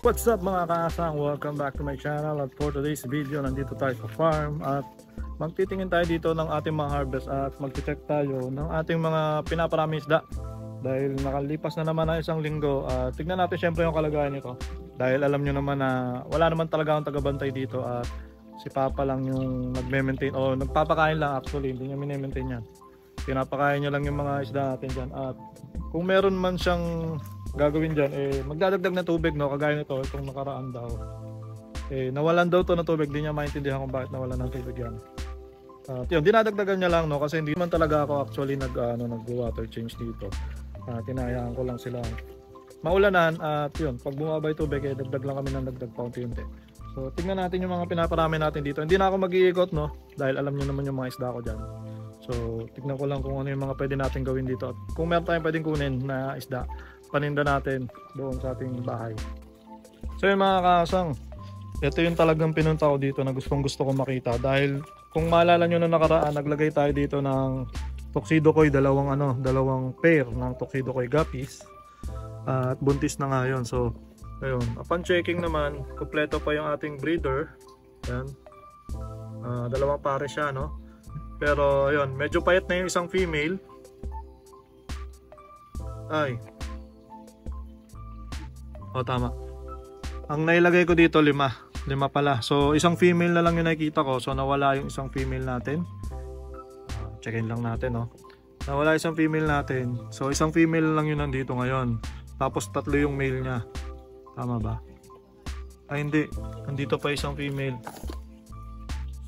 What's up mga kaasang? Welcome back to my channel. At for today's video, nandito tayo sa farm at magtitingin tayo dito ng ating mga harvest at magche-check tayo ng ating mga pinaparaming isda. Dahil nakalipas na naman ang isang linggo, tignan natin syempre yung kalagayan nito. Dahil alam nyo naman na wala naman talaga akong tagabantay dito at si Papa lang yung nagme-maintain o nagpapakain lang actually, hindi niya mine-maintain yan. Pinapakain niya lang yung mga isda natin dyan at kung meron man siyang gagawin dyan, magdadagdag na tubig, no? Kagaya nito, itong nakaraan daw nawalan daw to ng tubig, di niya maintindihan kung bakit nawalan ng tubig yan. At yun, dinadagdagan niya lang, no? Kasi hindi man talaga ako actually nag-water change dito. Tinayaan ko lang sila maulanan at yun, pag bumaba yung tubig, dagdag lang kami ng dagdag paunti-unti. So tingnan natin yung mga pinaparami natin dito. Hindi na ako mag-iikot, no? Dahil alam niyo naman yung mga isda ko dyan. So tignan ko lang kung ano yung mga pwede natin gawin dito at kung meron tayong pwedeng kunin na isda, paninda natin doon sa ating bahay. So yung mga kasang, ito yung talagang pinunta ko dito na gusto ko makita. Dahil kung maalala nyo na nakaraan, naglagay tayo dito ng Tuxedo Koi, dalawang pair ng Tuxedo Koi guppies. At buntis na nga yun. So ayun, upon checking naman, kompleto pa yung ating breeder. Yan. Dalawang pare siya, no? Pero ayun, medyo payat na yung isang female. Tama. Ang nailagay ko dito, lima pala. So isang female na lang yung nakikita ko. So nawala yung isang female natin. Checkin lang natin, no? Nawala isang female natin. So isang female lang yun nandito ngayon. Tapos tatlo yung male niya. Tama ba? Ay hindi, nandito pa isang female.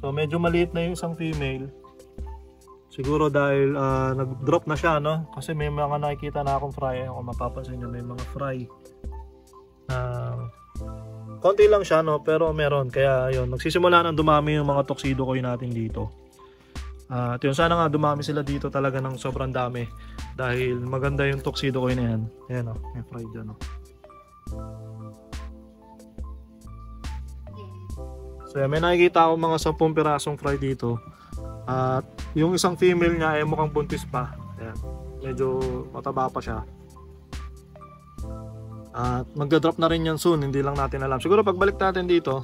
So medyo maliit na yung isang female. Siguro dahil nag-drop na siya, no? Kasi may mga nakikita na akong fry. Kung mapapansin nyo, may mga fry. Konti lang siya, no? Pero meron. Kaya yun, nagsisimula nang dumami yung mga Tuxedo Koi natin dito. At yun, sana nga dumami sila dito talaga ng sobrang dami. Dahil maganda yung Tuxedo Koi na yan. Ayan, no? May fry dyan, no? So yan, may nakikita ako mga 10 pirasong fry dito. At yung isang female niya ay mukhang buntis pa. Ayan, medyo mataba pa siya. At magda-drop na rin yan soon, hindi lang natin alam. Siguro pagbalik natin dito,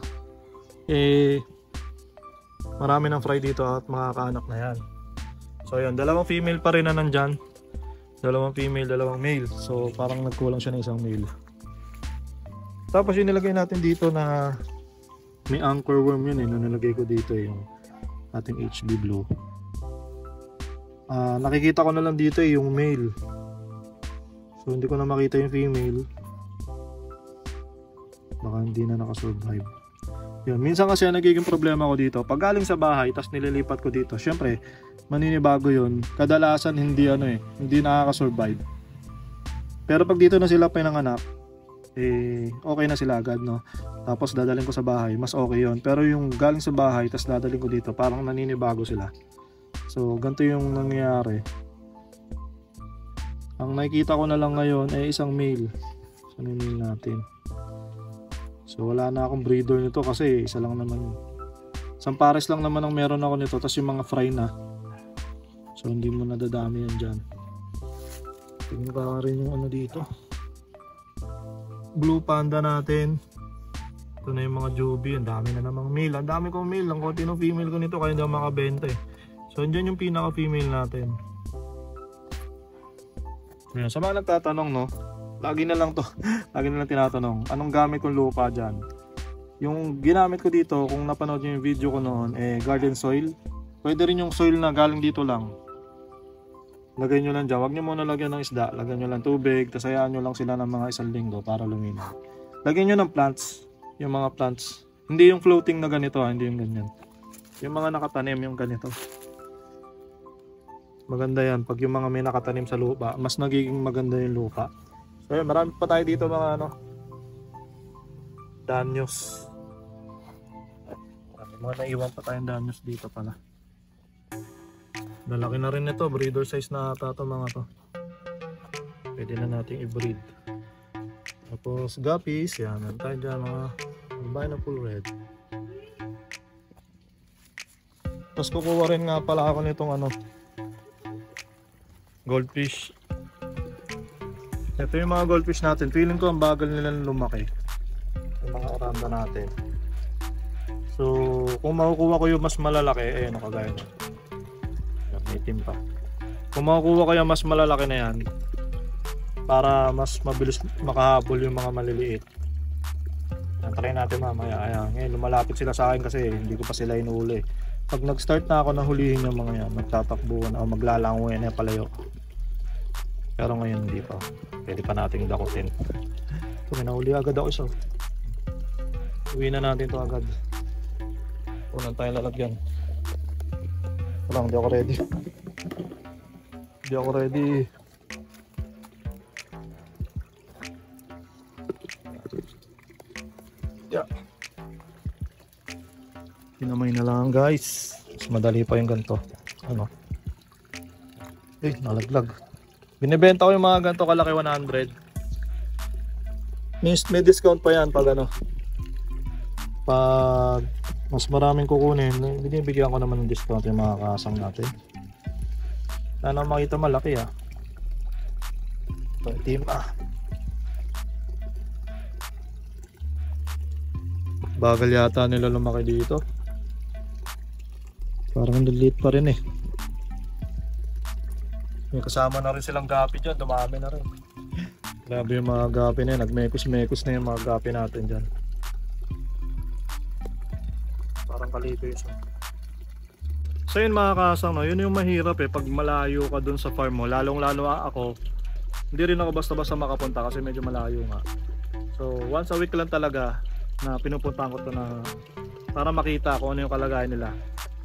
marami ng fry dito at mga kaanak na yan. So yun, dalawang female pa rin na nandyan. Dalawang female, dalawang male. So parang nagkulang siya ng isang male. Tapos yung nilagay natin dito na may anchor worm yun, na nilagay ko dito yung ating HB Blue. Nakikita ko na lang dito yung male. So hindi ko na makita yung female. Baka hindi na nakasurvive. Yun, minsan kasi nagiging problema ko dito. Pag galing sa bahay, tas nililipat ko dito. Syempre, maninibago yun. Kadalasan hindi hindi nakakasurvive. Pero pag dito na sila pinanganak, okay na sila agad, no? Tapos dadalhin ko sa bahay, mas okay yun. Pero yung galing sa bahay, tas dadalhin ko dito, parang naninibago sila. So, ganito yung nangyayari. Ang nakikita ko na lang ngayon ay isang male. So, male natin. So, wala na akong breeder nito kasi isa lang naman. Isang pares lang naman ang meron ako nito. Tapos yung mga fry na. So, hindi mo nadadami yan dyan. Tingnan pa rin yung ano dito. Blue panda natin. Ito na yung mga juby. Ang dami na namang male. Ang dami kong male. Ang konti ng female ko nito kaya hindi ako makabenta eh. So, andyan yung pinaka female natin. Ayan, sa mga nagtatanong, no? Lagi na lang tinatanong, anong gamit kong lupa dyan? Yung ginamit ko dito, kung napanood nyo yung video ko noon, garden soil. Pwede rin yung soil na galing dito lang. Lagay nyo lang dyan. Huwag nyo muna lagyan ng isda. Lagyan nyo lang tubig. Tapos hayaan nyo lang sila ng mga isang linggo para luminaw. Lagyan nyo ng plants. Yung mga plants. Hindi yung floating na ganito, hindi yung ganyan. Yung mga nakatanim, yung ganito. Maganda yan. Pag yung mga may nakatanim sa lupa, mas nagiging maganda yung lupa. So yun, marami pa tayo dito mga danyos. Mga naiwan pa tayong danyos dito pala. Nalaki na rin ito, breeder size na ata ito mga to. Pwede na natin i-breed. Tapos guppies, yan, meron tayo dyan mga albino full red. Tapos kukuha rin nga pala ako nitong goldfish. Ito yung mga goldfish natin. Feeling ko ang bagal nila lumaki. tanda natin. So kung makukuha ko yung mas malalaki, ayun, kagaya nyo, may itim pa. Kung makukuha ko yung mas malalaki na yan, para mas mabilis makahabol yung mga maliliit, yan, try natin mamaya. Ayan, ngayon lumalapit sila sa akin kasi hindi ko pa sila inuuli. Pag nag-start na ako na hulihin yung mga yan, magtatakbuhan o maglalangoy na palayo. Pero ngayon hindi pa. Pwede pa natin dakutin. Ito, may nahuli agad ako isa. Uwi na natin ito agad. Unang tayo lalagyan. Wala, hindi ako ready. Hindi ako ready. Yeah. Pinamay na lang guys. Mas madali pa yung ganito. Ano? Eh, nalaglag. Binibenta ko yung mga ganito kalaki 100. May discount pa yan pag ano. Pag mas maraming kukunin, binibigyan ko naman ng discount yung mga kasang natin. Sana makita malaki ah. Ito, team ah. Bagal yata nila lumaki dito. Parang lilit pa rin eh. May kasama na rin silang gapi dyan, dumami na rin. Grabe yung mga gapi na yun, nagmekos-mekos na yung mga gapi natin dyan. Parang kalito yun. So yun mga kasang, no, yun yung mahirap eh, pag malayo ka dun sa farm mo. Lalong lalo ako, hindi rin ako basta-basta makapunta kasi medyo malayo nga. So once a week lang talaga na pinupuntahan ko to na para makita kung ano yung kalagayan nila.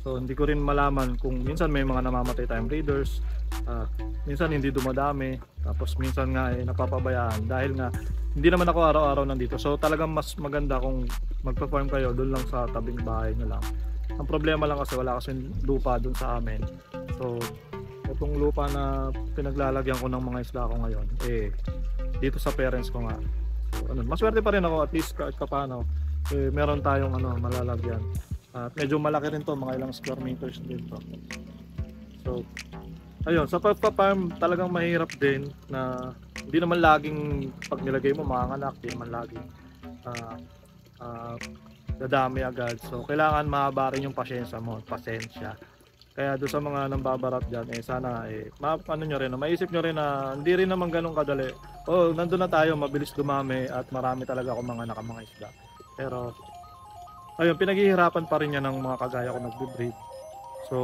So hindi ko rin malaman kung minsan may mga namamatay tayong breeders, minsan hindi dumadami, tapos minsan nga eh, napapabayaan dahil nga hindi naman ako araw-araw nandito. So talagang mas maganda kung magpa-farm kayo doon lang sa tabing bahay nyo lang. Ang problema lang kasi wala kasi lupa doon sa amin. So itong lupa na pinaglalagyan ko ng mga isda ko ngayon eh dito sa parents ko nga. So, ano, maswerte pa rin ako at least kahit paano eh, meron tayong ano, malalagyan. At medyo malaki rin to, mga ilang square meters din to. So ayun, sa pagpa-farm talagang mahirap din na hindi naman laging pag nilagay mo manganak, hindi naman laging dadami agad. So kailangan mahaba rin yung pasensya mo, pasensya. Kaya doon sa mga nambabarat dyan, eh sana eh, ano nyo rin, maisip nyo rin na hindi rin naman ganun kadali. Oh, nandun na tayo, mabilis dumami at marami talaga akong mga mga isda. Pero ayun, pinaghihirapan pa rin yan ng mga kagaya ko nagbe-breed. So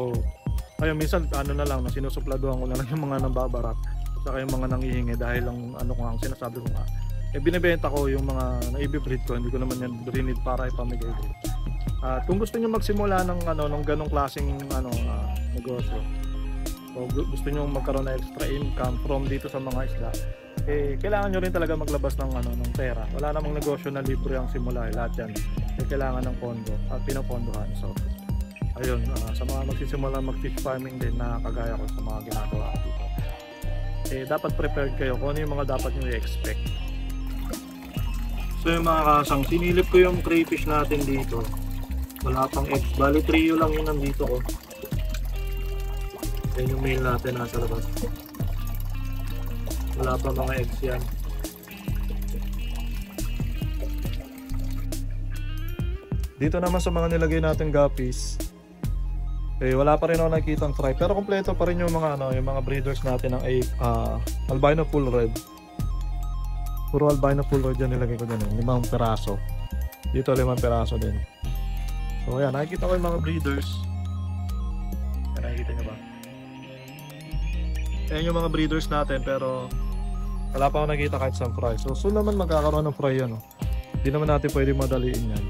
ayun, minsan ano na lang, sinusupladuhan ko na lang yung mga nambabarat saka yung mga nangihingi dahil lang ano ko ang sinasabi ko nga. Eh binebenta ko yung mga na-i-breed ko, hindi ko naman yan rinid para ipamigay ko. At kung gusto niyo magsimula ng ano ng ganong klaseng ano negosyo, o gusto niyo magkaroon ng extra income from dito sa mga isda, eh kailangan niyo rin talaga maglabas ng ano ng pera. Wala namang negosyo na libre ang simula, lahat yan eh, kailangan ng pondo at pinopondohan. So ayun, sa mga magsisimula mag-fish farming din na kagaya ko sa mga ginagawa dito, eh dapat prepared kayo kung ano yung mga dapat niyo i-expect. So yung mga kasang, sinilip ko yung crayfish natin dito. Wala pang eggs. Bali trio lang yun nandito ko. Yan yung male natin nasa labas. Wala pa mga eggs yan. Dito naman sa mga nilagay natin guppies, eh wala pa rin ako nakikitang fry. Pero kompleto pa rin yung mga ano, yung mga breeders natin ng albino full red. Puro albino full red yan nilagay ko dyan eh. 5 peraso. Dito 5 peraso din. So ayan, nakikita ko yung mga breeders. Ayan, nakikita nyo ba? Ayan yung mga breeders natin, pero wala pa ako nakikita kahit sa fry. So soon naman magkakaroon ng fry yan. Hindi naman natin pwede madaliin yan.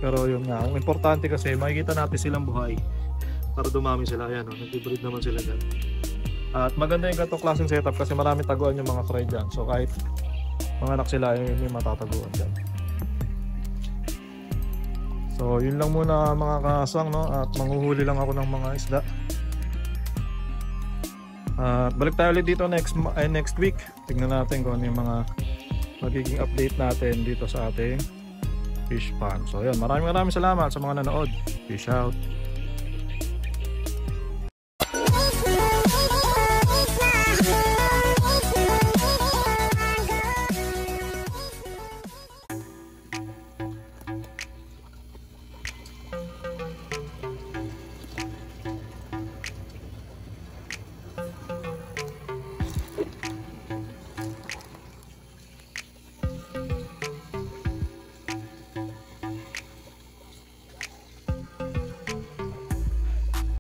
Pero yun nga, ang importante kasi makikita natin silang buhay para dumami sila. Ayan, nag-breed naman sila dyan. At maganda yung ganitong klaseng setup kasi marami taguan yung mga fry dyan. So kahit mga anak sila, may matataguan dyan. So yun lang muna mga kasang, no? At manghuhuli lang ako ng mga isda. At balik tayo ulit dito next week. Tignan natin kung ano yung mga magiging update natin dito sa ating fish farm. So yun, maraming salamat sa mga nanood. Peace out.